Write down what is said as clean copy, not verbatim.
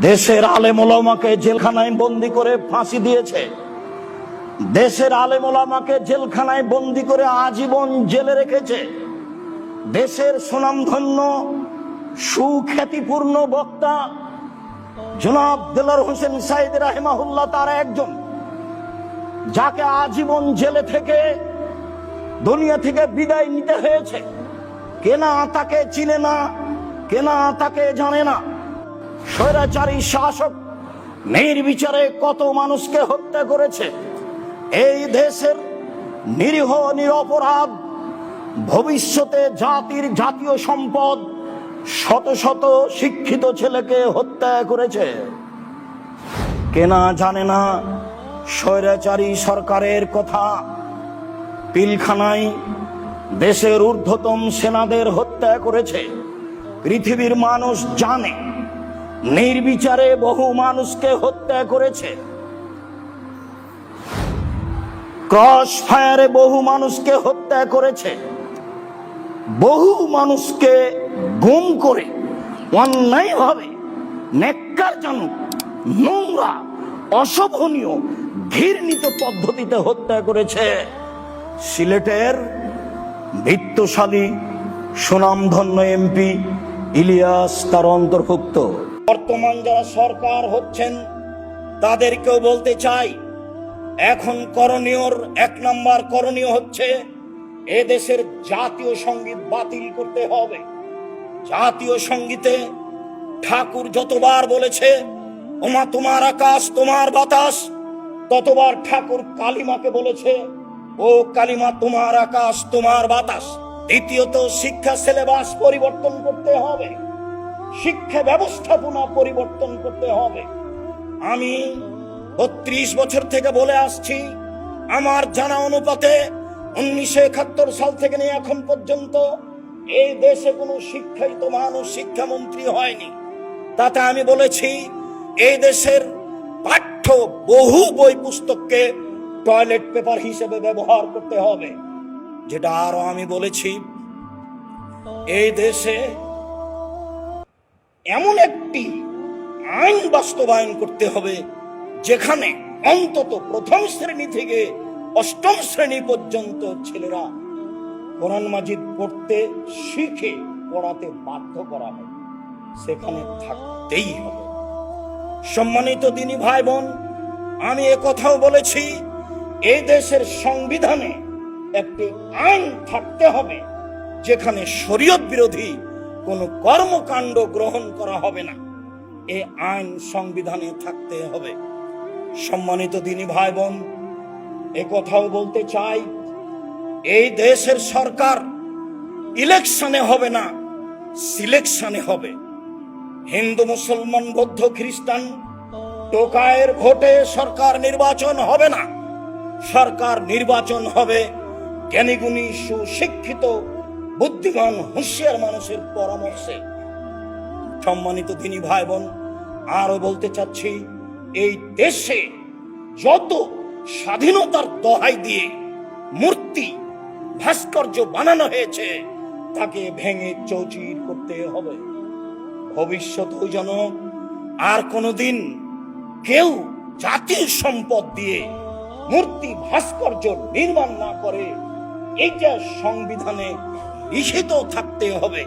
দেশের আলেম ওলামাকে জেলখানায় বন্দি করে ফাঁসি দিয়েছে। দেশের আলেম ওলামাকে জেলখানায় বন্দি করে আজীবন জেলে রেখেছে। দেশের সুনামধন্য সুখ্যাতিপূর্ণ বক্তা জনাব দেলোয়ার হোসেন সাঈদী রাহিমাহুল্লাহ তার একজন, যাকে আজীবন জেলে থেকে দুনিয়া থেকে বিদায় নিতে হয়েছে। কেনা তাকে চিনে না, কেনা তাকে জানে না। স্বৈরাচারী শাসক নির্বিচারে কত মানুষকে হত্যা করেছে। এই দেশের নিরীহ নিরপরাধ ভবিষ্যতে জাতীয় সম্পদ শত শত শিক্ষিত ছেলেকে হত্যা করেছে। কেনা জানে না স্বৈরাচারী সরকারের কথা। পিলখানায় দেশের ঊর্ধ্বতন সেনাদের হত্যা করেছে। পৃথিবীর মানুষ জানে নির্বিচারে বহু মানুষকে হত্যা করেছে। ক্রস ফায়ারে বহু মানুষকে হত্যা করেছে। বহু মানুষকে গুম করে অন্যায়ভাবে ন্যাক্কারজনক, নোংরা, অশোভনীয়, ঘৃণিত পদ্ধতিতে হত্যা করেছে। সিলেটের বিত্তশালী সুনামধন্য এমপি ইলিয়াস তার অন্তর্ভুক্ত। বর্তমান যারা সরকার হচ্ছেন তাদেরকেও বলতে চাই, এখন করণীয়র 1 নম্বর করণীয় হচ্ছে এ দেশের জাতীয় সঙ্গীত বাতিল করতে হবে। জাতীয় সঙ্গীতে ঠাকুর যতবার বলেছে ওমা তোমার আকাশ তোমার বাতাস, ততবার ঠাকুর কালিমাকে বলেছে ও কালিমা তোমার আকাশ তোমার বাতাস। দ্বিতীয়ত শিক্ষা সিলেবাস পরিবর্তন করতে হবে, শিক্ষা ব্যবস্থাপনা পরিবর্তন করতে হবে। আমি 32 বছর থেকে বলে আসছি, আমার জানা অনুপাতে 1971 সাল থেকে নিয়ে এখন পর্যন্ত এই দেশে কোনো শিক্ষিত মানুষ শিক্ষামন্ত্রী হয়নি। তাতে আমি বলেছি এই দেশের পাঠ্য বহু বই পুস্তককে টয়লেট পেপার হিসেবে ব্যবহার করতে হবে। যেটা আরো আমি বলেছি, এই দেশে এমন একটি আইন বাস্তবায়ন করতে হবে যেখানে অন্তত 1ম শ্রেণী থেকে 8ম শ্রেণী পর্যন্ত ছেলেরা কোরআন মাজিদ পড়তে শিখে পড়াতে বাধ্য করা হয়, সেখানে থাকতেই হবে। সম্মানিত দিনী ভাই বোন, আমি একথাও বলেছি এই দেশের সংবিধানে একটি আইন থাকতে হবে যেখানে শরীয়ত বিরোধী কোনো কর্মকাণ্ড গ্রহণ করা হবে না। এই আইন সংবিধানে থাকতে হবে। সম্মানিত দিনী ভাই বোন, একথাও বলতে চাই, এই দেশের সরকার ইলেকশনে হবে না, সিলেকশনে হবে। হিন্দু, মুসলমান, বৌদ্ধ, খ্রিস্টান টোকায়ের ভোটে সরকার নির্বাচন হবে না। সরকার নির্বাচন হবে জ্ঞানীগুণী, সুশিক্ষিত, বুদ্ধিমান, হুঁশিয়ার মানুষের পরামর্শে। সম্মানিত দিনী ভাই বোন, আরো বলতে চাচ্ছি, এই দেশে যত স্বাধীনতার দোহাই দিয়ে মূর্তি ভাস্কর্য বানানো হয়েছে তাকে ভেঙে চৌচির করতে হবে। ভবিষ্যতেও যেন আর কোনোদিন কেউ জাতির সম্পদ দিয়ে মূর্তি ভাস্কর্য নির্মাণ না করে, এইটা সংবিধানে লিখিত থাকতে হবে।